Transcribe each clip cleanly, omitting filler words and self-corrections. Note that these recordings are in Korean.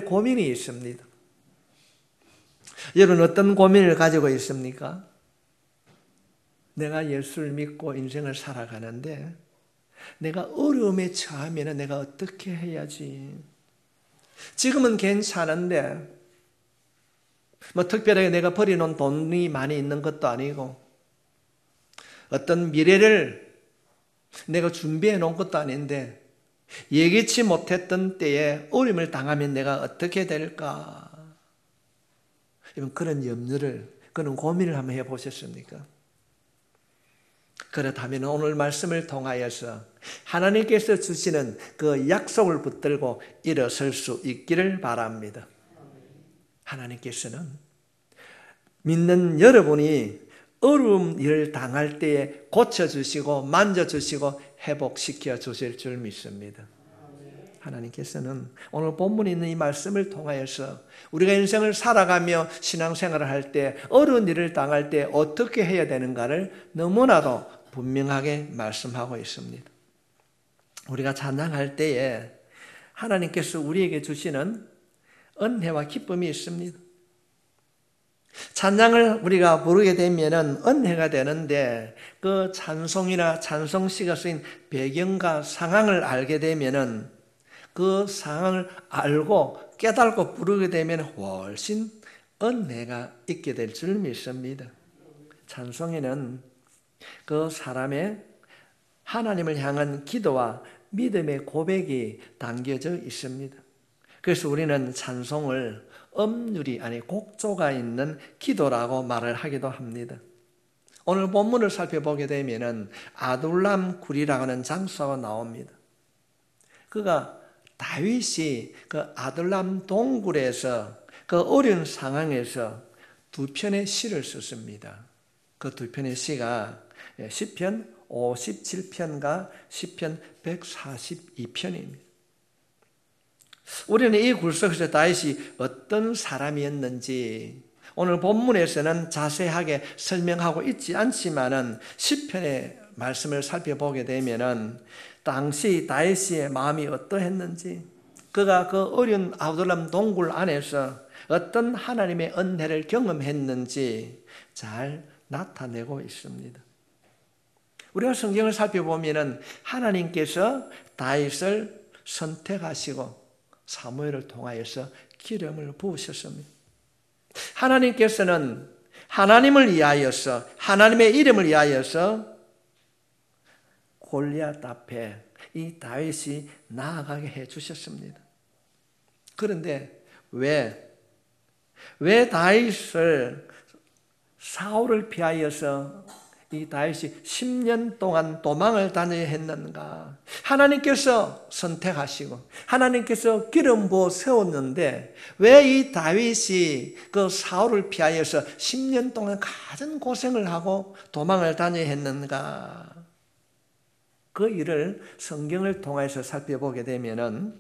고민이 있습니다. 여러분 어떤 고민을 가지고 있습니까? 내가 예수를 믿고 인생을 살아가는데 내가 어려움에 처하면 내가 어떻게 해야지? 지금은 괜찮은데 특별하게 내가 버려놓은 돈이 많이 있는 것도 아니고 어떤 미래를 내가 준비해 놓은 것도 아닌데 예기치 못했던 때에 어려움을 당하면 내가 어떻게 될까? 그런 염려를, 그런 고민을 한번 해보셨습니까? 그렇다면 오늘 말씀을 통하여서 하나님께서 주시는 그 약속을 붙들고 일어설 수 있기를 바랍니다. 하나님께서는 믿는 여러분이 어려운 일을 당할 때에 고쳐주시고 만져주시고 회복시켜 주실 줄 믿습니다. 하나님께서는 오늘 본문에 있는 이 말씀을 통하여서 우리가 인생을 살아가며 신앙생활을 할 때 어려운 일을 당할 때 어떻게 해야 되는가를 너무나도 분명하게 말씀하고 있습니다. 우리가 찬양할 때에 하나님께서 우리에게 주시는 은혜와 기쁨이 있습니다. 찬양을 우리가 부르게 되면 은혜가 되는데 그 찬송이나 찬송시가 쓰인 배경과 상황을 알게 되면 그 상황을 알고 깨닫고 부르게 되면 훨씬 은혜가 있게 될 줄 믿습니다. 찬송에는 그 사람의 하나님을 향한 기도와 믿음의 고백이 담겨져 있습니다. 그래서 우리는 찬송을 음률이 아니 곡조가 있는 기도라고 말을 하기도 합니다. 오늘 본문을 살펴보게 되면 아둘람 굴이라고 하는 장소가 나옵니다. 그가 다윗이 그 아둘람 동굴에서 그 어려운 상황에서 두 편의 시를 썼습니다. 그 두 편의 시가 시편 57편과 시편 142편입니다. 우리는 이 굴 속에서 다윗이 어떤 사람이었는지 오늘 본문에서는 자세하게 설명하고 있지 않지만은 시편의 말씀을 살펴보게 되면은 당시 다윗의 마음이 어떠했는지 그가 그 어려운 아둘람 동굴 안에서 어떤 하나님의 은혜를 경험했는지 잘 나타내고 있습니다. 우리가 성경을 살펴보면은 하나님께서 다윗을 선택하시고 사무엘을 통하여서 기름을 부으셨습니다. 하나님께서는 하나님을 위하여서 하나님의 이름을 위하여서 골리앗 앞에 이 다윗이 나아가게 해주셨습니다. 그런데 왜 다윗을 사울을 피하여서 이 다윗이 10년 동안 도망을 다녀야 했는가? 하나님께서 선택하시고 하나님께서 기름 부어 세웠는데 왜 이 다윗이 그 사울을 피하여서 10년 동안 가진 고생을 하고 도망을 다녀야 했는가? 그 일을 성경을 통해서 살펴보게 되면은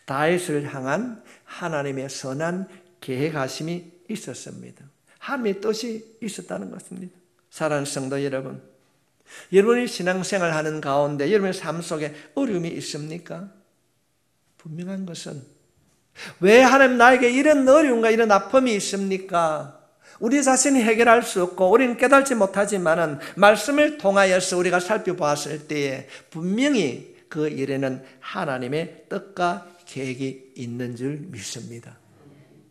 다윗을 향한 하나님의 선한 계획하심이 있었습니다. 하나님의 뜻이 있었다는 것입니다. 사랑하는 성도 여러분, 여러분이 신앙생활 하는 가운데 여러분의 삶 속에 어려움이 있습니까? 분명한 것은 왜 하나님 나에게 이런 어려움과 이런 아픔이 있습니까? 우리 자신이 해결할 수 없고 우리는 깨달지 못하지만은 말씀을 통하여서 우리가 살펴보았을 때에 분명히 그 일에는 하나님의 뜻과 계획이 있는 줄 믿습니다.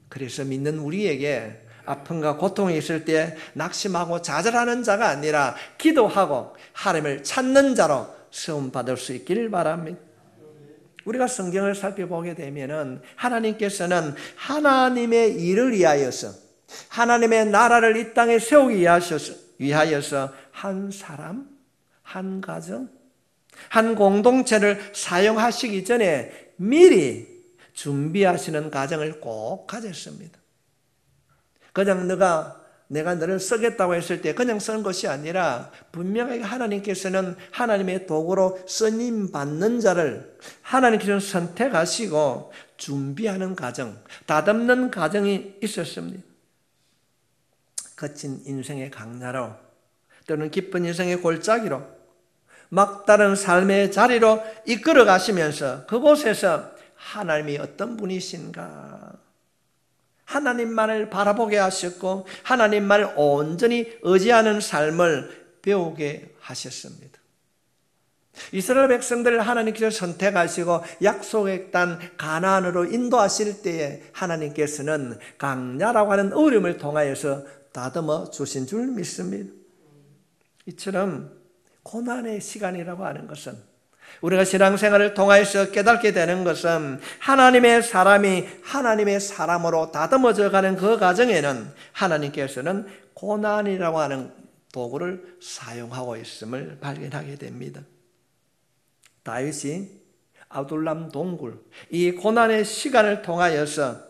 그래서 믿는 우리에게 아픔과 고통이 있을 때 낙심하고 좌절하는 자가 아니라 기도하고 하나님을 찾는 자로 세움받을 수 있기를 바랍니다. 우리가 성경을 살펴보게 되면은 하나님께서는 하나님의 일을 위하여서 하나님의 나라를 이 땅에 세우기 위하여서 한 사람, 한 가정, 한 공동체를 사용하시기 전에 미리 준비하시는 과정을 꼭 가졌습니다. 그냥 내가 너를 쓰겠다고 했을 때 그냥 쓰는 것이 아니라 분명하게 하나님께서는 하나님의 도구로 쓰임 받는 자를 하나님께서는 선택하시고 준비하는 과정, 다듬는 과정이 있었습니다. 거친 인생의 강야로 또는 기쁜 인생의 골짜기로 막다른 삶의 자리로 이끌어 가시면서 그곳에서 하나님이 어떤 분이신가? 하나님만을 바라보게 하셨고 하나님만을 온전히 의지하는 삶을 배우게 하셨습니다. 이스라엘 백성들을 하나님께서 선택하시고 약속의 땅 가나안으로 인도하실 때에 하나님께서는 광야라고 하는 어려움을 통하여서 다듬어 주신 줄 믿습니다. 이처럼 고난의 시간이라고 하는 것은, 우리가 신앙생활을 통하여서 깨닫게 되는 것은, 하나님의 사람이 하나님의 사람으로 다듬어져 가는 그 과정에는 하나님께서는 고난이라고 하는 도구를 사용하고 있음을 발견하게 됩니다. 다윗이 아둘람 동굴, 이 고난의 시간을 통하여서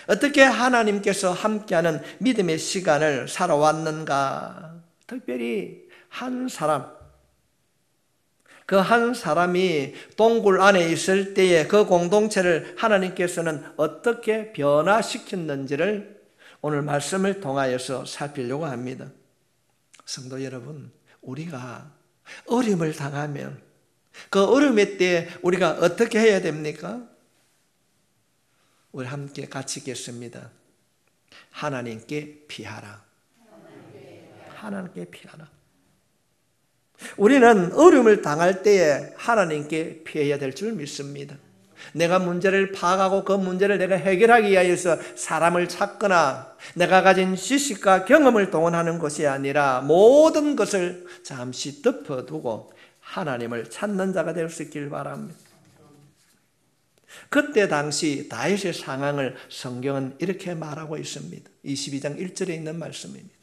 어떻게 하나님께서 함께하는 믿음의 시간을 살아왔는가? 특별히 한 사람, 그 한 사람이 동굴 안에 있을 때에 그 공동체를 하나님께서는 어떻게 변화시켰는지를 오늘 말씀을 통하여서 살피려고 합니다. 성도 여러분, 우리가 어려움을 당하면 그 어려움의 때에 우리가 어떻게 해야 됩니까? 우리 함께 같이 읽겠습니다. 하나님께 피하라. 하나님께 피하라. 우리는 어려움을 당할 때에 하나님께 피해야 될 줄 믿습니다. 내가 문제를 파악하고 그 문제를 내가 해결하기 위해서 사람을 찾거나 내가 가진 지식과 경험을 동원하는 것이 아니라 모든 것을 잠시 덮어두고 하나님을 찾는 자가 될 수 있길 바랍니다. 그때 당시 다윗의 상황을 성경은 이렇게 말하고 있습니다. 22장 1절에 있는 말씀입니다.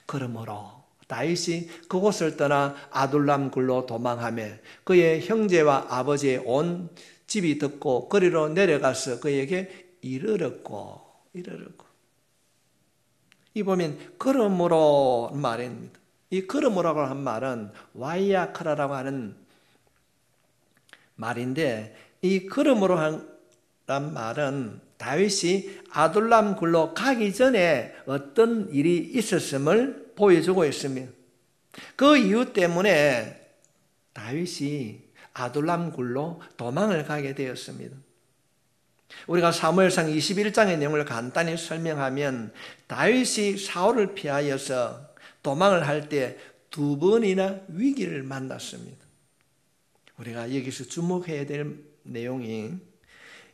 그러므로 다윗이 그곳을 떠나 아둘람 굴로 도망하며 그의 형제와 아버지의 온 집이 듣고 거리로 내려가서 그에게 이르렀고. 이 보면 그러므로 말입니다. 이 그러므로라고 한 말은 와이아크라라고 하는 말인데, 이 그러므로 한 말은 다윗이 아둘람 굴로 가기 전에 어떤 일이 있었음을 보여주고 있습니다. 그 이유 때문에 다윗이 아둘람 굴로 도망을 가게 되었습니다. 우리가 사무엘상 21장의 내용을 간단히 설명하면 다윗이 사울을 피하여서 도망을 할 때 2번이나 위기를 만났습니다. 우리가 여기서 주목해야 될 내용이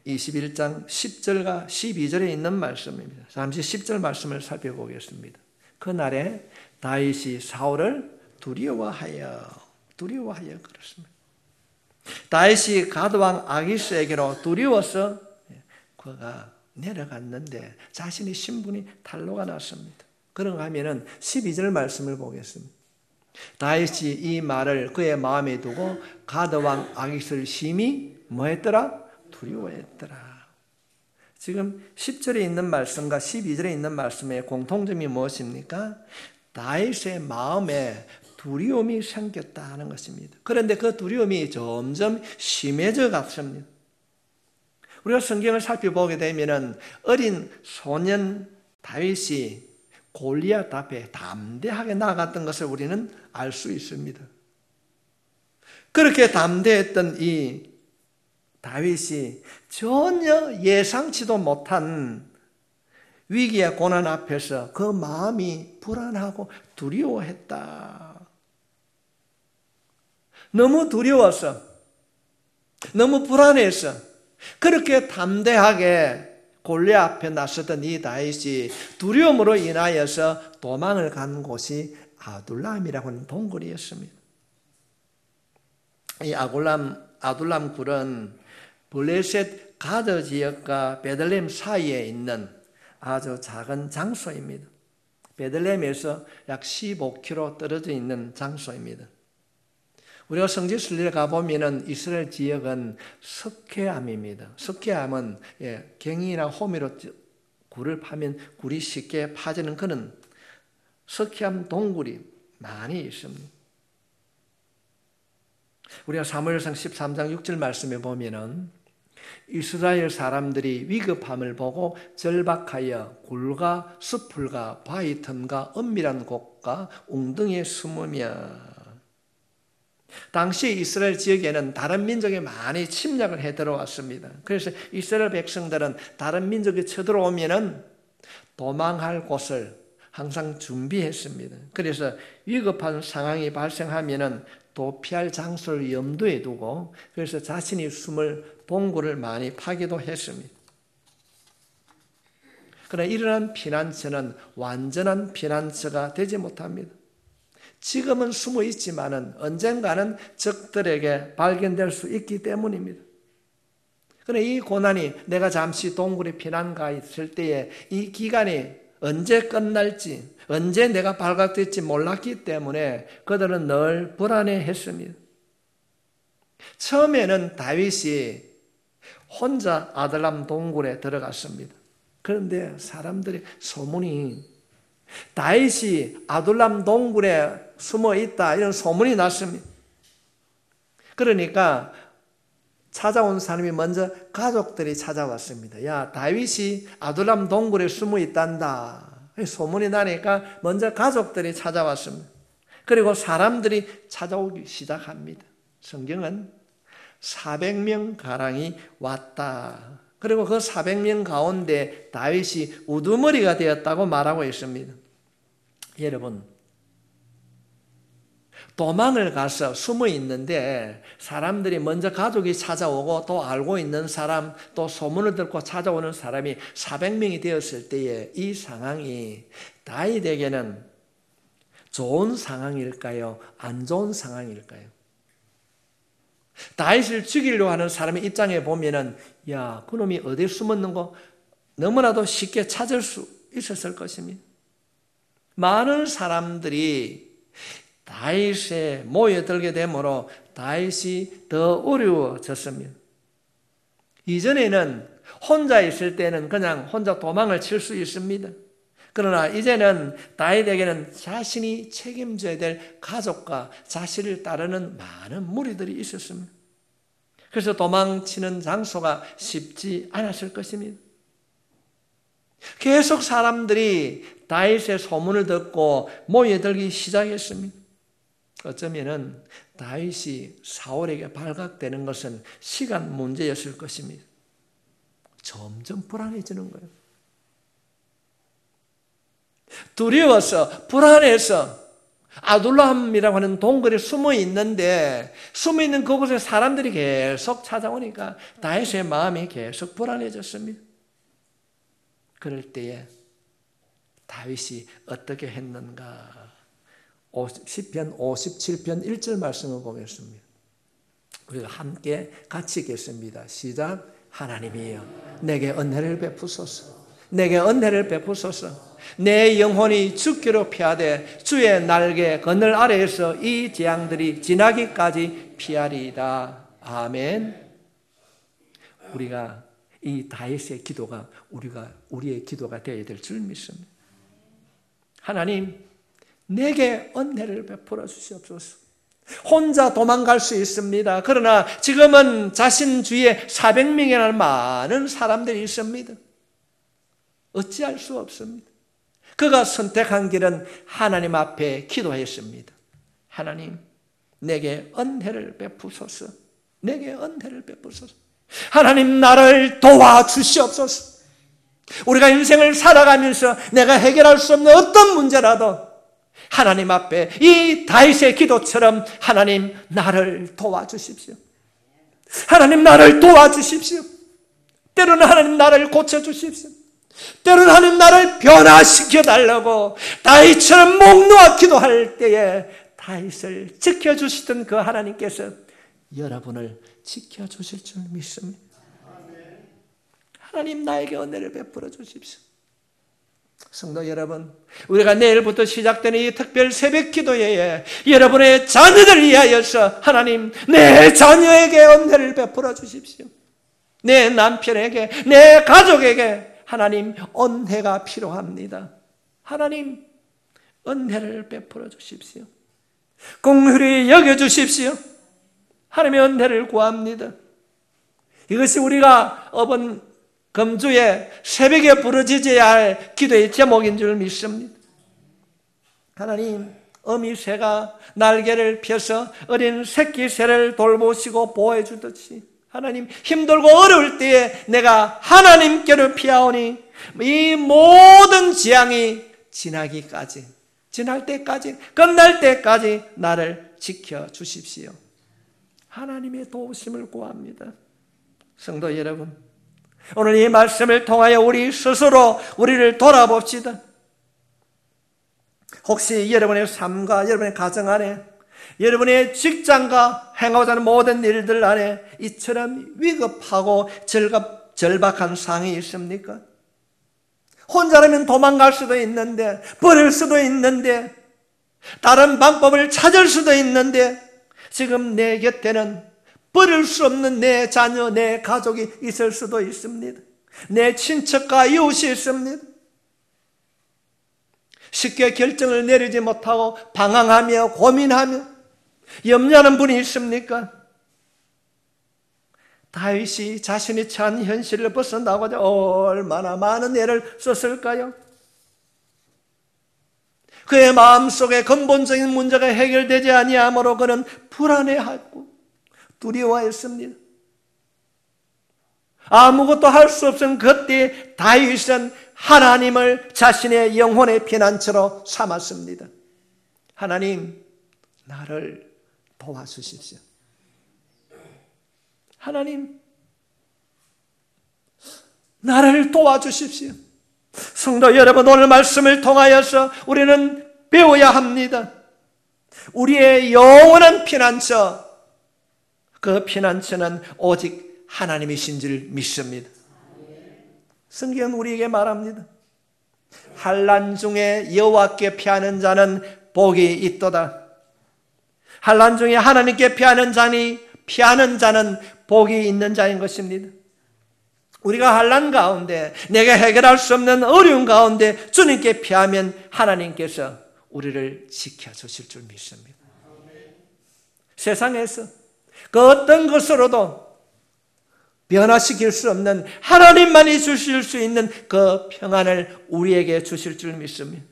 21장 10절과 12절에 있는 말씀입니다. 잠시 10절 말씀을 살펴보겠습니다. 그날에 다윗이 사울을 두려워하여 그렇습니다. 다윗이 가드왕 아기스에게로 두려워서 그가 내려갔는데 자신의 신분이 탄로가 났습니다. 그런가 하면은 12절 말씀을 보겠습니다. 다윗이 이 말을 그의 마음에 두고 가드왕 아기스를 심히 뭐했더라? 두려워했더라. 지금 10절에 있는 말씀과 12절에 있는 말씀의 공통점이 무엇입니까? 다윗의 마음에 두려움이 생겼다는 것입니다. 그런데 그 두려움이 점점 심해져 갔습니다. 우리가 성경을 살펴보게 되면 어린 소년 다윗이 골리앗 앞에 담대하게 나갔던 것을 우리는 알 수 있습니다. 그렇게 담대했던 이 다윗이 전혀 예상치도 못한 위기와 고난 앞에서 그 마음이 불안하고 두려워했다. 너무 두려워서, 너무 불안해서 그렇게 담대하게 골리앗 앞에 나섰던 이 다윗이 두려움으로 인하여서 도망을 간 곳이 아둘람이라고 하는 동굴이었습니다. 이 아둘람 굴은 블레셋 가드 지역과 베들레헴 사이에 있는 아주 작은 장소입니다. 베들레헴에서 약 15km 떨어져 있는 장소입니다. 우리가 성지순례를 가보면 이스라엘 지역은 석회암입니다. 석회암은 갱이나 호미로 굴을 파면 굴이 쉽게 파지는 그런 석회암 동굴이 많이 있습니다. 우리가 사무엘상 13장 6절 말씀에 보면은 이스라엘 사람들이 위급함을 보고 절박하여 굴과 수풀과 바위 틈과 은밀한 곳과 웅덩이에 숨으며, 당시 이스라엘 지역에는 다른 민족이 많이 침략을 해 들어왔습니다. 그래서 이스라엘 백성들은 다른 민족이 쳐들어오면은 도망할 곳을 항상 준비했습니다. 그래서 위급한 상황이 발생하면은 도피할 장소를 염두에 두고 그래서 자신이 숨을 동굴을 많이 파기도 했습니다. 그러나 이러한 피난처는 완전한 피난처가 되지 못합니다. 지금은 숨어 있지만은 언젠가는 적들에게 발견될 수 있기 때문입니다. 그러나 이 고난이 내가 잠시 동굴에 피난가 있을 때에 이 기간이 언제 끝날지, 언제 내가 발각될지 몰랐기 때문에 그들은 늘 불안해했습니다. 처음에는 다윗이 혼자 아들람 동굴에 들어갔습니다. 그런데 사람들이 소문이 다윗이 아둘람 동굴에 숨어 있다 이런 소문이 났습니다. 그러니까 찾아온 사람이 먼저 가족들이 찾아왔습니다. 야, 다윗이 아둘람 동굴에 숨어 있단다. 소문이 나니까 먼저 가족들이 찾아왔습니다. 그리고 사람들이 찾아오기 시작합니다. 성경은 400명 가량이 왔다. 그리고 그 400명 가운데 다윗이 우두머리가 되었다고 말하고 있습니다. 여러분, 도망을 가서 숨어 있는데 사람들이 먼저 가족이 찾아오고 또 알고 있는 사람 또 소문을 듣고 찾아오는 사람이 400명이 되었을 때에 이 상황이 다윗에게는 좋은 상황일까요? 안 좋은 상황일까요? 다윗을 죽이려고 하는 사람의 입장에 보면은 야, 그놈이 어디에 숨었는 거 너무나도 쉽게 찾을 수 있었을 것입니다. 많은 사람들이 다윗에 모여들게 되므로 다윗이 더 어려워졌습니다. 이전에는 혼자 있을 때는 그냥 혼자 도망을 칠 수 있습니다. 그러나 이제는 다윗에게는 자신이 책임져야 될 가족과 자신을 따르는 많은 무리들이 있었습니다. 그래서 도망치는 장소가 쉽지 않았을 것입니다. 계속 사람들이 다윗의 소문을 듣고 모여들기 시작했습니다. 어쩌면은 다윗이 사울에게 발각되는 것은 시간 문제였을 것입니다. 점점 불안해지는 거예요. 두려워서 불안해서 아둘람이라고 하는 동굴에 숨어 있는데 숨어 있는 그곳에 사람들이 계속 찾아오니까 다윗의 마음이 계속 불안해졌습니다. 그럴 때에 다윗이 어떻게 했는가? 시편 57편 1절 말씀을 보겠습니다. 우리가 함께 같이 읽겠습니다. 시작. 하나님이여 내게 은혜를 베푸소서. 내게 은혜를 베푸소서. 내 영혼이 죽기로 피하되 주의 날개 그늘 아래에서 이 재앙들이 지나기까지 피하리이다. 아멘. 우리가 이 다윗의 기도가 우리의 기도가 되어야 될 줄 믿습니다. 하나님, 내게 은혜를 베풀어 주시옵소서. 혼자 도망갈 수 있습니다. 그러나 지금은 자신 주위에 400명이나 많은 사람들이 있습니다. 어찌할 수 없습니다. 그가 선택한 길은 하나님 앞에 기도했습니다. 하나님, 내게 은혜를 베푸소서. 내게 은혜를 베푸소서. 하나님, 나를 도와주시옵소서. 우리가 인생을 살아가면서 내가 해결할 수 없는 어떤 문제라도 하나님 앞에 이 다윗의 기도처럼 하나님 나를 도와주십시오. 하나님 나를 도와주십시오. 때로는 하나님 나를 고쳐주십시오. 때로는 하나님 나를 변화시켜 달라고 다윗처럼 목 놓아 기도할 때에 다윗을 지켜주시던 그 하나님께서 여러분을 지켜주실 줄 믿습니다. 하나님 나에게 은혜를 베풀어 주십시오. 성도 여러분, 우리가 내일부터 시작되는 이 특별 새벽 기도회에 여러분의 자녀들을 위하여서 하나님 내 자녀에게 은혜를 베풀어 주십시오. 내 남편에게, 내 가족에게 하나님 은혜가 필요합니다. 하나님 은혜를 베풀어 주십시오. 긍휼히 여겨주십시오. 하나님의 은혜를 구합니다. 이것이 우리가 이번 금주에 새벽에 부르짖어야 할 기도의 제목인 줄 믿습니다. 하나님 어미 새가 날개를 펴서 어린 새끼 새를 돌보시고 보호해 주듯이 하나님, 힘들고 어려울 때에 내가 하나님께로 피하오니 이 모든 재앙이 지날 때까지, 끝날 때까지 나를 지켜주십시오. 하나님의 도우심을 구합니다. 성도 여러분, 오늘 이 말씀을 통하여 우리 스스로 우리를 돌아봅시다. 혹시 여러분의 삶과 여러분의 가정 안에, 여러분의 직장과 행하고자 하는 모든 일들 안에 이처럼 위급하고 절박한 상황이 있습니까? 혼자라면 도망갈 수도 있는데, 버릴 수도 있는데, 다른 방법을 찾을 수도 있는데, 지금 내 곁에는 버릴 수 없는 내 자녀, 내 가족이 있을 수도 있습니다. 내 친척과 이웃이 있습니다. 쉽게 결정을 내리지 못하고 방황하며 고민하며 염려하는 분이 있습니까? 다윗이 자신이 처한 현실을 벗어나고자 얼마나 많은 애를 썼을까요? 그의 마음속에 근본적인 문제가 해결되지 아니하므로 그는 불안해하고 두려워했습니다. 아무것도 할 수 없은 그때 다윗은 하나님을 자신의 영혼의 피난처로 삼았습니다. 하나님, 나를 도와주십시오. 하나님, 나를 도와주십시오. 성도 여러분, 오늘 말씀을 통하여서 우리는 배워야 합니다. 우리의 영원한 피난처, 그 피난처는 오직 하나님이신 줄 믿습니다. 성경은 우리에게 말합니다. 환난 중에 여호와께 피하는 자는 복이 있도다. 환난 중에 하나님께 피하는 자는 복이 있는 자인 것입니다. 우리가 환난 가운데, 내가 해결할 수 없는 어려운 가운데 주님께 피하면 하나님께서 우리를 지켜주실 줄 믿습니다. 세상에서 그 어떤 것으로도 변화시킬 수 없는 하나님만이 주실 수 있는 그 평안을 우리에게 주실 줄 믿습니다.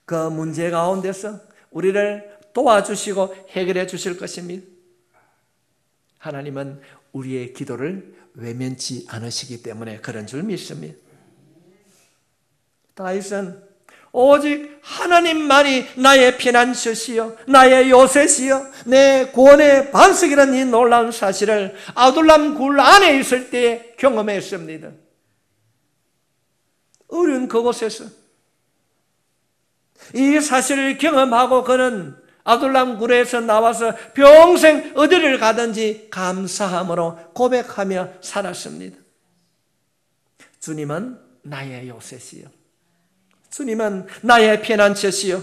그 문제 가운데서 우리를 도와주시고 해결해 주실 것입니다. 하나님은 우리의 기도를 외면치 않으시기 때문에 그런 줄 믿습니다. 다윗은 오직 하나님만이 나의 피난처시요, 나의 요새시요, 내 구원의 반석이라는 이 놀라운 사실을 아둘람 굴 안에 있을 때 경험했습니다. 어려운 그곳에서 이 사실을 경험하고 그는 아둘람 굴에서 나와서 평생 어디를 가든지 감사함으로 고백하며 살았습니다. 주님은 나의 요새시요, 주님은 나의 피난처시요,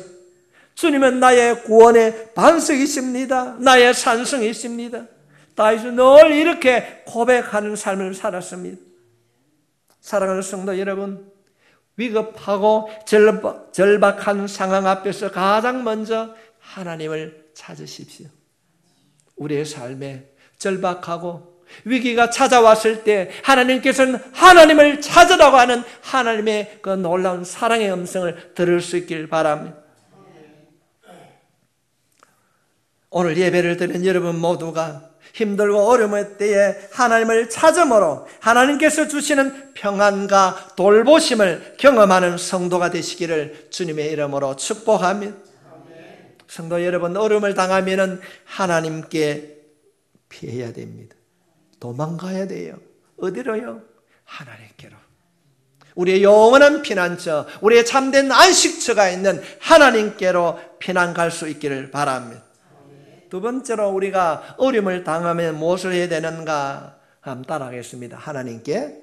주님은 나의 구원의 반석이십니다. 나의 산성이십니다. 다윗은 늘 이렇게 고백하는 삶을 살았습니다. 사랑하는 성도 여러분, 위급하고 절박한 상황 앞에서 가장 먼저 하나님을 찾으십시오. 우리의 삶에 절박하고 위기가 찾아왔을 때 하나님께서는 하나님을 찾으라고 하는 하나님의 그 놀라운 사랑의 음성을 들을 수 있길 바랍니다. 오늘 예배를 드린 여러분 모두가 힘들고 어려움의 때에 하나님을 찾음으로 하나님께서 주시는 평안과 돌보심을 경험하는 성도가 되시기를 주님의 이름으로 축복합니다. 성도 여러분, 어려움을 당하면 하나님께 피해야 됩니다. 도망가야 돼요. 어디로요? 하나님께로. 우리의 영원한 피난처, 우리의 참된 안식처가 있는 하나님께로 피난 갈 수 있기를 바랍니다. 두 번째로 우리가 어려움을 당하면 무엇을 해야 되는가? 한번 따라하겠습니다. 하나님께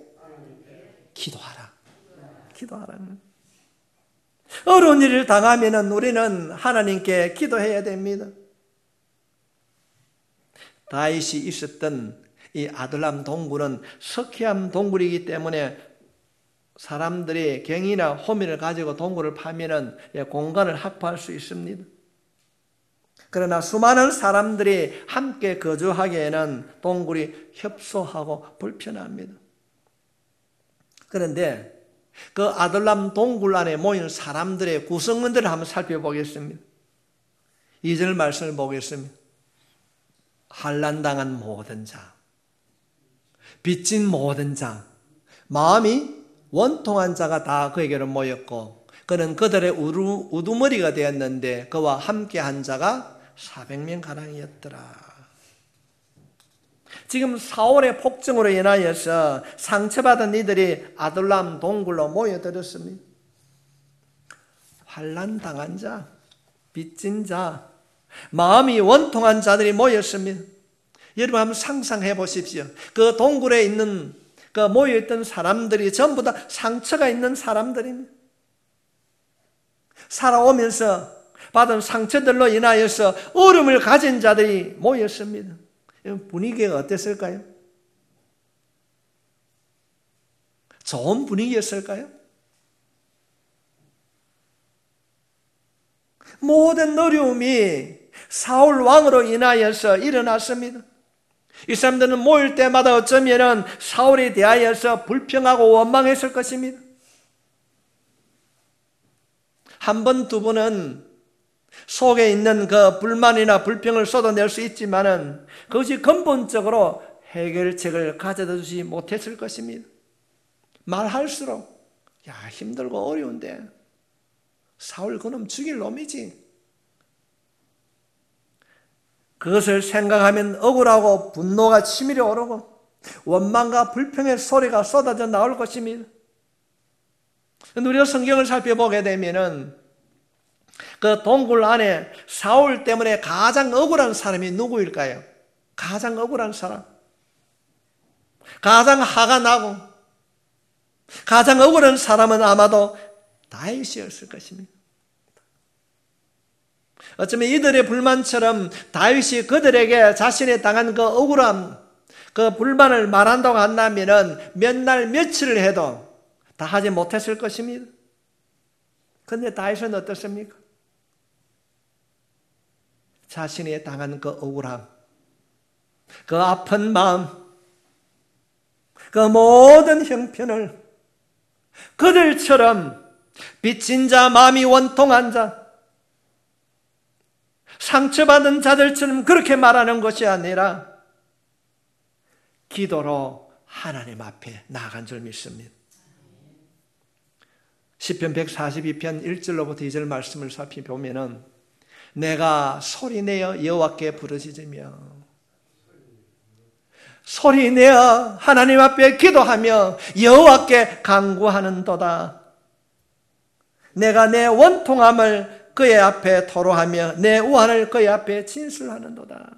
기도하라. 기도하라. 어려운 일을 당하면 우리는 하나님께 기도해야 됩니다. 다윗이 있었던 이 아둘람 동굴은 석회암 동굴이기 때문에 사람들이 갱이나 호미를 가지고 동굴을 파면 공간을 확보할 수 있습니다. 그러나 수많은 사람들이 함께 거주하기에는 동굴이 협소하고 불편합니다. 그런데 그 아둘람 동굴 안에 모인 사람들의 구성원들을 한번 살펴보겠습니다. 2절 말씀을 보겠습니다. 환난당한 모든 자, 빚진 모든 자, 마음이 원통한 자가 다 그에게로 모였고 그는 그들의 우두머리가 되었는데 그와 함께한 자가 400명가량이었더라. 지금 사울의 폭정으로 인하여서 상처받은 이들이 아둘람 동굴로 모여들었습니다. 환난당한 자, 빚진 자, 마음이 원통한 자들이 모였습니다. 여러분 한번 상상해 보십시오. 그 동굴에 있는 그 모여있던 사람들이 전부 다 상처가 있는 사람들입니다. 살아오면서 받은 상처들로 인하여서 어려움을 가진 자들이 모였습니다. 분위기가 어땠을까요? 좋은 분위기였을까요? 모든 어려움이 사울 왕으로 인하여서 일어났습니다. 이 사람들은 모일 때마다 어쩌면 사울에 대하여서 불평하고 원망했을 것입니다. 한 번, 두 번은 속에 있는 그 불만이나 불평을 쏟아낼 수 있지만은 그것이 근본적으로 해결책을 가져다 주지 못했을 것입니다. 말할수록 야 힘들고 어려운데 사울 그놈 죽일 놈이지. 그것을 생각하면 억울하고 분노가 치밀어 오르고 원망과 불평의 소리가 쏟아져 나올 것입니다. 우리가 성경을 살펴보게 되면은 그 동굴 안에 사울 때문에 가장 억울한 사람이 누구일까요? 가장 억울한 사람, 가장 화가 나고 가장 억울한 사람은 아마도 다윗이었을 것입니다. 어쩌면 이들의 불만처럼 다윗이 그들에게 자신이 당한 그 억울함, 그 불만을 말한다고 한다면 몇 날 며칠을 해도 다 하지 못했을 것입니다. 그런데 다윗은 어떻습니까? 자신이 당한 그 억울함, 그 아픈 마음, 그 모든 형편을 그들처럼 빚진 자, 마음이 원통한 자, 상처받은 자들처럼 그렇게 말하는 것이 아니라 기도로 하나님 앞에 나아간 줄 믿습니다. 시편 142편 1절로부터 2절 말씀을 살펴보면은 내가 소리내어 여호와께 부르짖으며 소리내어 하나님 앞에 기도하며 여호와께 간구하는도다. 내가 내 원통함을 그의 앞에 토로하며 내 우환을 그의 앞에 진술하는도다.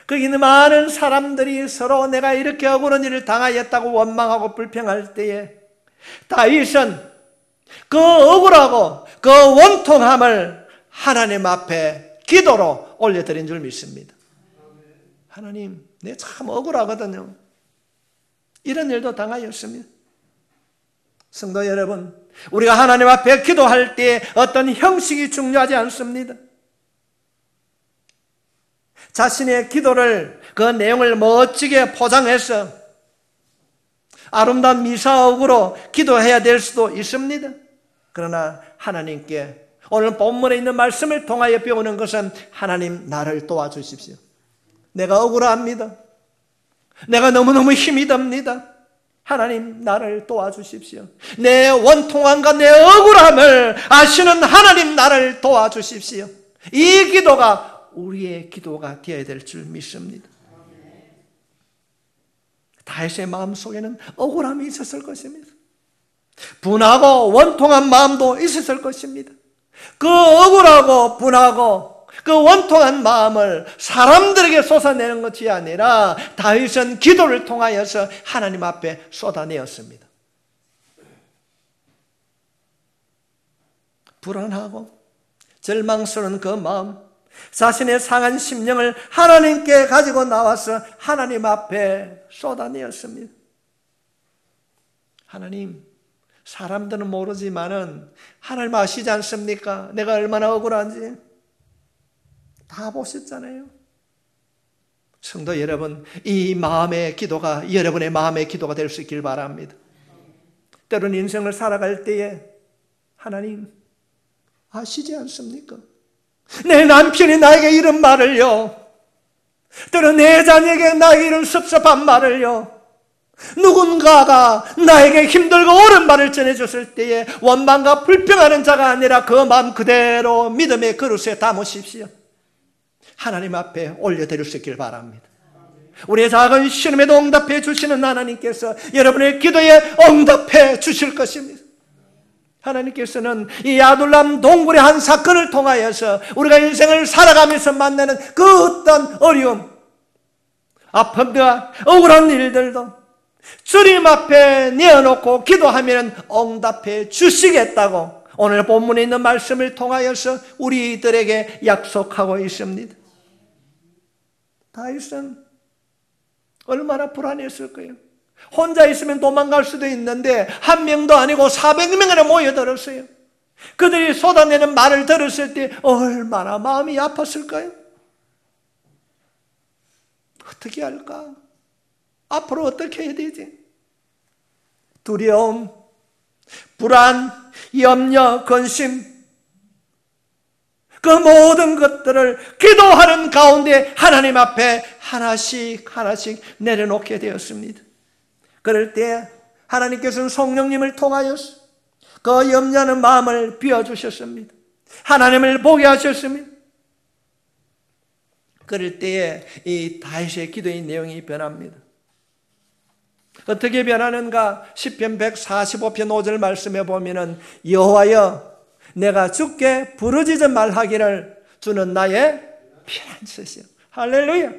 거기 있는 많은 사람들이 서로 내가 이렇게 억울한 일을 당하였다고 원망하고 불평할 때에 다윗은 그 억울하고 그 원통함을 하나님 앞에 기도로 올려드린 줄 믿습니다. 하나님, 내 참 억울하거든요. 이런 일도 당하였습니다. 성도 여러분, 우리가 하나님 앞에 기도할 때 어떤 형식이 중요하지 않습니다. 자신의 기도를 그 내용을 멋지게 포장해서 아름다운 미사옥으로 기도해야 될 수도 있습니다. 그러나 하나님께 오늘 본문에 있는 말씀을 통하여 배우는 것은 하나님 나를 도와주십시오. 내가 억울합니다. 내가 너무너무 힘이 듭니다. 하나님 나를 도와주십시오. 내 원통함과 내 억울함을 아시는 하나님 나를 도와주십시오. 이 기도가 우리의 기도가 되어야 될 줄 믿습니다. 다윗의 마음속에는 억울함이 있었을 것입니다. 분하고 원통한 마음도 있었을 것입니다. 그 억울하고 분하고 그 원통한 마음을 사람들에게 쏟아내는 것이 아니라 다윗은 기도를 통하여서 하나님 앞에 쏟아내었습니다. 불안하고 절망스러운 그 마음, 자신의 상한 심령을 하나님께 가지고 나와서 하나님 앞에 쏟아내었습니다. 하나님, 사람들은 모르지만은 하나님 아시지 않습니까? 내가 얼마나 억울한지 다 보셨잖아요. 성도 여러분, 이 마음의 기도가 여러분의 마음의 기도가 될 수 있길 바랍니다. 때로는 인생을 살아갈 때에 하나님 아시지 않습니까? 내 남편이 나에게 이런 말을요, 때로 내 자녀에게 나에게 이런 섭섭한 말을요, 누군가가 나에게 힘들고 옳은 말을 전해줬을 때에 원망과 불평하는 자가 아니라 그 마음 그대로 믿음의 그릇에 담으십시오. 하나님 앞에 올려드릴 수 있길 바랍니다. 우리의 작은 신음에도 응답해 주시는 하나님께서 여러분의 기도에 응답해 주실 것입니다. 하나님께서는 이 아둘람 동굴의 한 사건을 통하여서 우리가 인생을 살아가면서 만나는 그 어떤 어려움, 아픔과 억울한 일들도 주님 앞에 내어놓고 기도하면 응답해 주시겠다고 오늘 본문에 있는 말씀을 통하여서 우리들에게 약속하고 있습니다. 다윗은 얼마나 불안했을 거예요. 혼자 있으면 도망갈 수도 있는데 한 명도 아니고 400명이나 모여들었어요. 그들이 쏟아내는 말을 들었을 때 얼마나 마음이 아팠을까요? 어떻게 할까? 앞으로 어떻게 해야 되지? 두려움, 불안, 염려, 근심, 그 모든 것들을 기도하는 가운데 하나님 앞에 하나씩 내려놓게 되었습니다. 그럴 때 하나님께서는 성령님을 통하여서 그 염려하는 마음을 비워주셨습니다. 하나님을 보게 하셨습니다. 그럴 때에 이 다윗의 기도의 내용이 변합니다. 어떻게 변하는가? 시편 145편 5절 말씀에 보면은 여호와여 내가 주께 부르짖어 말하기를 주는 나의 피난처시요. 할렐루야.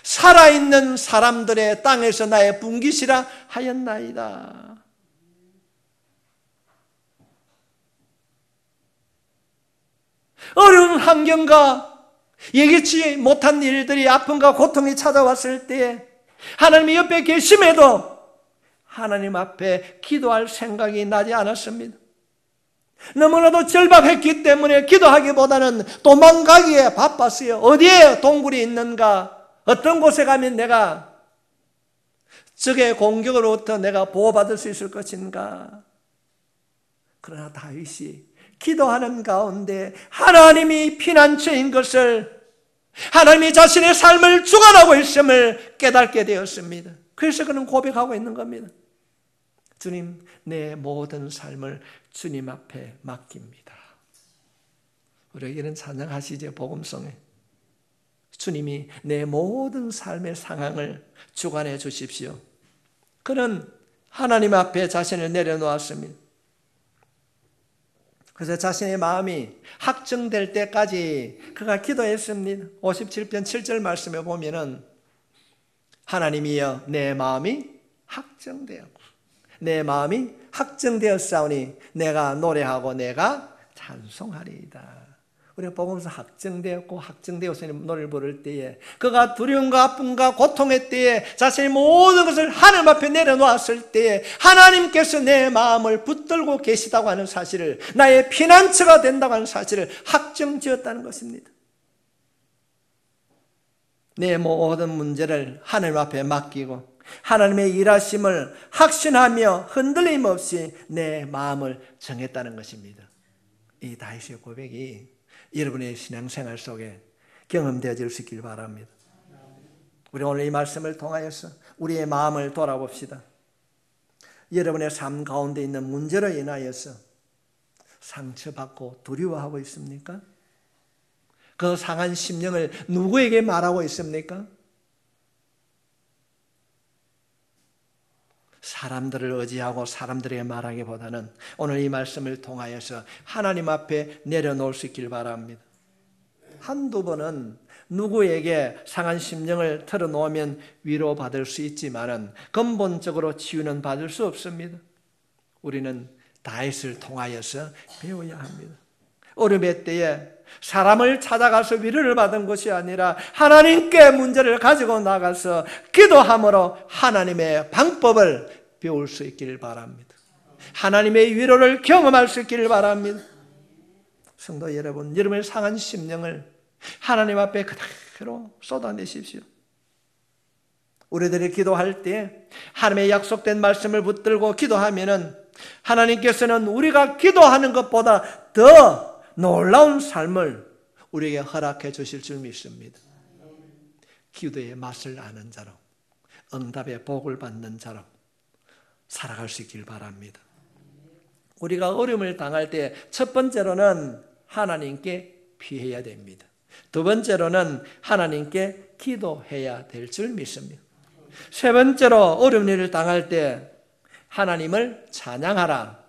살아있는 사람들의 땅에서 나의 분깃이라 하였나이다. 어려운 환경과 예기치 못한 일들이 아픔과 고통이 찾아왔을 때 하나님이 옆에 계심에도 하나님 앞에 기도할 생각이 나지 않았습니다. 너무나도 절박했기 때문에 기도하기보다는 도망가기에 바빴어요. 어디에 동굴이 있는가? 어떤 곳에 가면 내가 적의 공격으로부터 내가 보호받을 수 있을 것인가? 그러나 다윗이 기도하는 가운데 하나님이 피난처인 것을, 하나님이 자신의 삶을 주관하고 있음을 깨닫게 되었습니다. 그래서 그는 고백하고 있는 겁니다. 주님, 내 모든 삶을 주님 앞에 맡깁니다. 우리에게는 찬양하시죠, 복음성에. 주님이 내 모든 삶의 상황을 주관해 주십시오. 그는 하나님 앞에 자신을 내려놓았습니다. 그래서 자신의 마음이 확정될 때까지 그가 기도했습니다. 57편 7절 말씀에 보면은 하나님이여 내 마음이 확정되었고 내 마음이 확정되었사오니 내가 노래하고 내가 찬송하리이다. 우리가 복음서 확정되었어 노래를 부를 때에 그가 두려움과 아픔과 고통의 때에 자신의 모든 것을 하나님 앞에 내려놓았을 때에 하나님께서 내 마음을 붙들고 계시다고 하는 사실을, 나의 피난처가 된다고 하는 사실을 확정지었다는 것입니다. 내 모든 문제를 하나님 앞에 맡기고 하나님의 일하심을 확신하며 흔들림 없이 내 마음을 정했다는 것입니다. 이 다윗의 고백이 여러분의 신앙생활 속에 경험되어질 수 있길 바랍니다. 우리 오늘 이 말씀을 통하여서 우리의 마음을 돌아봅시다. 여러분의 삶 가운데 있는 문제로 인하여서 상처받고 두려워하고 있습니까? 그 상한 심령을 누구에게 말하고 있습니까? 사람들을 의지하고 사람들에게 말하기보다는 오늘 이 말씀을 통하여서 하나님 앞에 내려놓을 수 있길 바랍니다. 한두 번은 누구에게 상한 심령을 털어놓으면 위로받을 수 있지만은 근본적으로 치유는 받을 수 없습니다. 우리는 다윗을 통하여서 배워야 합니다. 어려움의 때에 사람을 찾아가서 위로를 받은 것이 아니라 하나님께 문제를 가지고 나가서 기도함으로 하나님의 방법을 배울 수 있기를 바랍니다. 하나님의 위로를 경험할 수 있기를 바랍니다. 성도 여러분, 여러분의 상한 심령을 하나님 앞에 그대로 쏟아내십시오. 우리들이 기도할 때 하나님의 약속된 말씀을 붙들고 기도하면은 하나님께서는 우리가 기도하는 것보다 더 놀라운 삶을 우리에게 허락해 주실 줄 믿습니다. 기도의 맛을 아는 자로, 응답의 복을 받는 자로 살아갈 수 있길 바랍니다. 우리가 어려움을 당할 때 첫 번째로는 하나님께 피해야 됩니다. 두 번째로는 하나님께 기도해야 될 줄 믿습니다. 세 번째로 어려운 일을 당할 때 하나님을 찬양하라.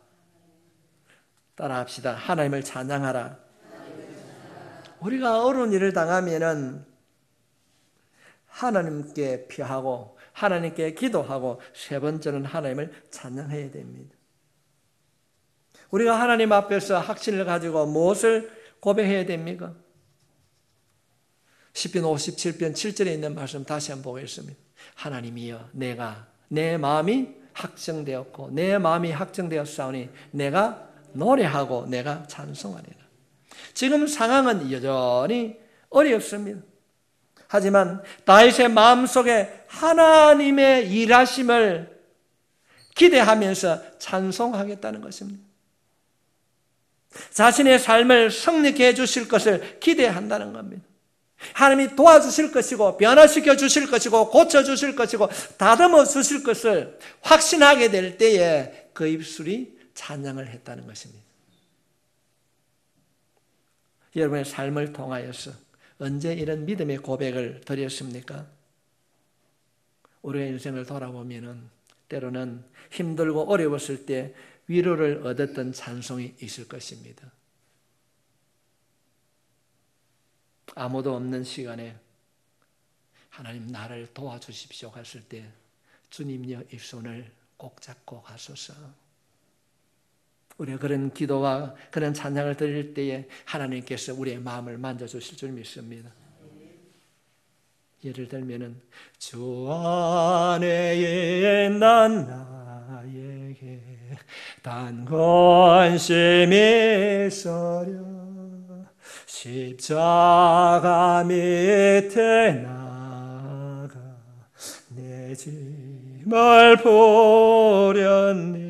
따라합시다. 하나님을 찬양하라. 우리가 어려운 일을 당하면은 하나님께 피하고 하나님께 기도하고 세 번째는 하나님을 찬양해야 됩니다. 우리가 하나님 앞에서 확신을 가지고 무엇을 고백해야 됩니까? 시편 57편 7절에 있는 말씀 다시 한번 보겠습니다. 하나님이여 내 마음이 확정되었고 내 마음이 확정되었사오니 내가 노래하고 내가 찬송하리라. 지금 상황은 여전히 어렵습니다. 하지만 다윗의 마음속에 하나님의 일하심을 기대하면서 찬송하겠다는 것입니다. 자신의 삶을 성립케 해주실 것을 기대한다는 겁니다. 하나님이 도와주실 것이고 변화시켜 주실 것이고 고쳐주실 것이고 다듬어 주실 것을 확신하게 될 때에 그 입술이 찬양을 했다는 것입니다. 여러분의 삶을 통하여서 언제 이런 믿음의 고백을 드렸습니까? 우리의 인생을 돌아보면 때로는 힘들고 어려웠을 때 위로를 얻었던 찬송이 있을 것입니다. 아무도 없는 시간에 하나님 나를 도와주십시오 갔을 때 주님여 이 손을 꼭 잡고 가소서. 우리가 그런 기도와 그런 찬양을 드릴 때에 하나님께서 우리의 마음을 만져주실 줄 믿습니다. 예를 들면은 주 안에 난 나에게 단 관심이 있으려 십자가 밑에 나가 내 짐을 보렸네.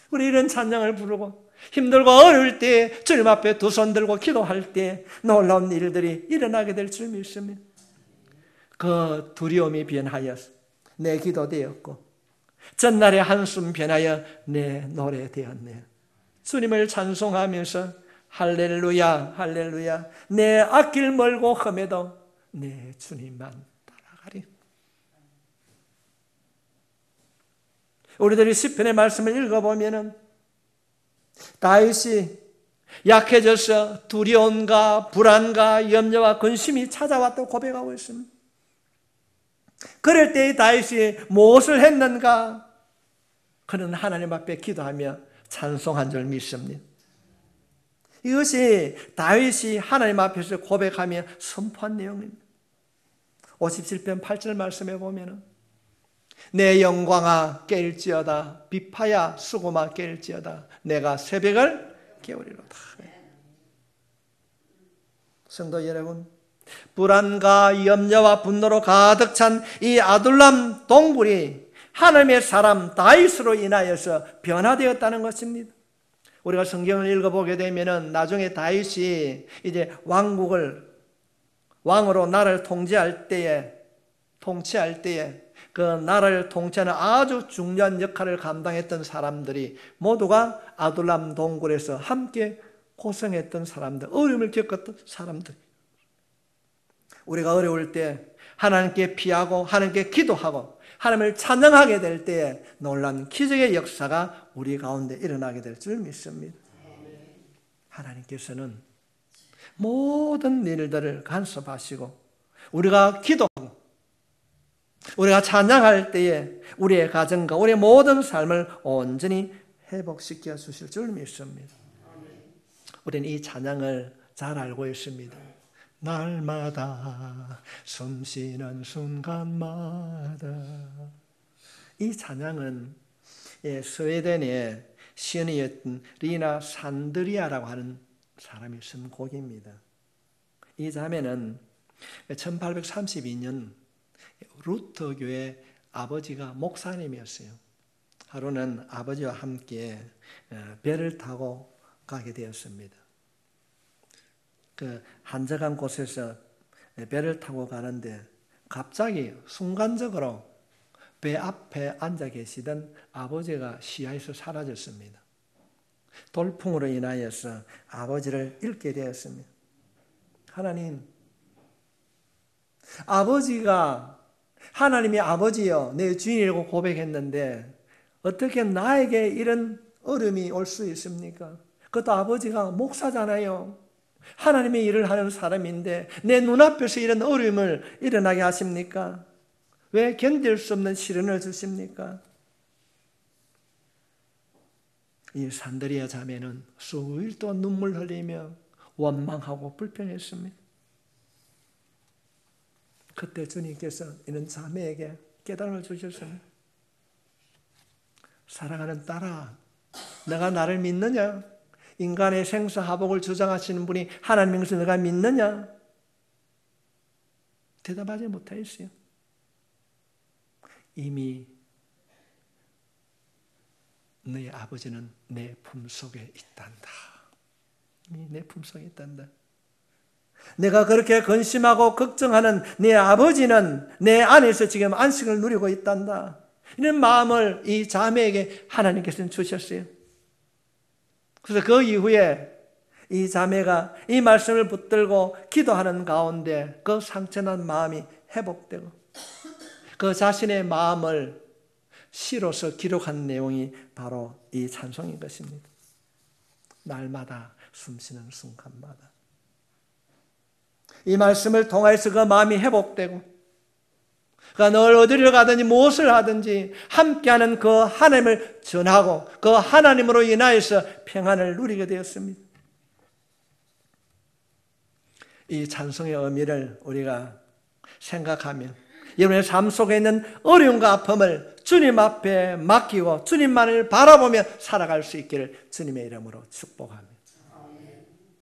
우리 이런 찬양을 부르고 힘들고 어려울 때 주님 앞에 두 손 들고 기도할 때 놀라운 일들이 일어나게 될 줄 믿습니다. 그 두려움이 변하여 내 기도 되었고 전날의 한숨 변하여 내 노래 되었네. 주님을 찬송하면서 할렐루야 할렐루야 내 앞길 멀고 험해도 내 주님만 따라가리. 우리들이 시편의 말씀을 읽어보면 다윗이 약해져서 두려움과 불안과 염려와 근심이 찾아왔다고 고백하고 있습니다. 그럴 때 다윗이 무엇을 했는가? 그는 하나님 앞에 기도하며 찬송한 줄 믿습니다. 이것이 다윗이 하나님 앞에서 고백하며 선포한 내용입니다. 57편 8절 말씀에 보면 내 영광아 깰지어다 비파야 수고마 깰지어다 내가 새벽을 깨우리로다. 성도 여러분, 불안과 염려와 분노로 가득 찬 이 아둘람 동굴이 하나님의 사람 다윗으로 인하여서 변화되었다는 것입니다. 우리가 성경을 읽어보게 되면 나중에 다윗이 이제 왕으로 나라를 통치할 때에 그 나라를 통치하는 아주 중요한 역할을 감당했던 사람들이 모두가 아둘람 동굴에서 함께 고생했던 사람들, 어려움을 겪었던 사람들. 우리가 어려울 때 하나님께 피하고 하나님께 기도하고 하나님을 찬양하게 될 때에 놀라운 기적의 역사가 우리 가운데 일어나게 될 줄 믿습니다. 하나님께서는 모든 일들을 간섭하시고 우리가 기도하고 우리가 찬양할 때에 우리의 가정과 우리의 모든 삶을 온전히 회복시켜 주실 줄 믿습니다. 우리는 이 찬양을 잘 알고 있습니다. 날마다 숨쉬는 순간마다. 이 찬양은 스웨덴의 시인이었던 리나 산드리아라고 하는 사람이 쓴 곡입니다. 이 자매는 1832년 루터 교회 아버지가 목사님이었어요. 하루는 아버지와 함께 배를 타고 가게 되었습니다. 그 한적한 곳에서 배를 타고 가는데 갑자기 순간적으로 배 앞에 앉아 계시던 아버지가 시야에서 사라졌습니다. 돌풍으로 인하여서 아버지를 잃게 되었습니다. 하나님, 아버지가 하나님이 아버지여 내 주인이라고 고백했는데 어떻게 나에게 이런 어려움이 올 수 있습니까? 그것도 아버지가 목사잖아요. 하나님의 일을 하는 사람인데 내 눈앞에서 이런 어려움을 일어나게 하십니까? 왜 견딜 수 없는 시련을 주십니까? 이 산드리아 자매는 수일 동안 눈물 흘리며 원망하고 불평했습니다. 그때 주님께서 이런 자매에게 깨달음을 주셨습니다. 사랑하는 딸아, 너가 나를 믿느냐? 인간의 생사화복을 주장하시는 분이 하나님인 것을 너가 믿느냐? 대답하지 못하였어요. 이미 너의 아버지는 내 품속에 있단다. 이미 내 품속에 있단다. 내가 그렇게 근심하고 걱정하는 내 아버지는 내 안에서 지금 안식을 누리고 있단다. 이런 마음을 이 자매에게 하나님께서는 주셨어요. 그래서 그 이후에 이 자매가 이 말씀을 붙들고 기도하는 가운데 그 상처난 마음이 회복되고 그 자신의 마음을 시로서 기록한 내용이 바로 이 찬송인 것입니다. 날마다 숨쉬는 순간마다 이 말씀을 통해서 그 마음이 회복되고 그가 늘 어디를 가든지 무엇을 하든지 함께하는 그 하나님을 전하고 그 하나님으로 인하여서 평안을 누리게 되었습니다. 이 찬송의 의미를 우리가 생각하면 여러분의 삶 속에 있는 어려움과 아픔을 주님 앞에 맡기고 주님만을 바라보며 살아갈 수 있기를 주님의 이름으로 축복합니다.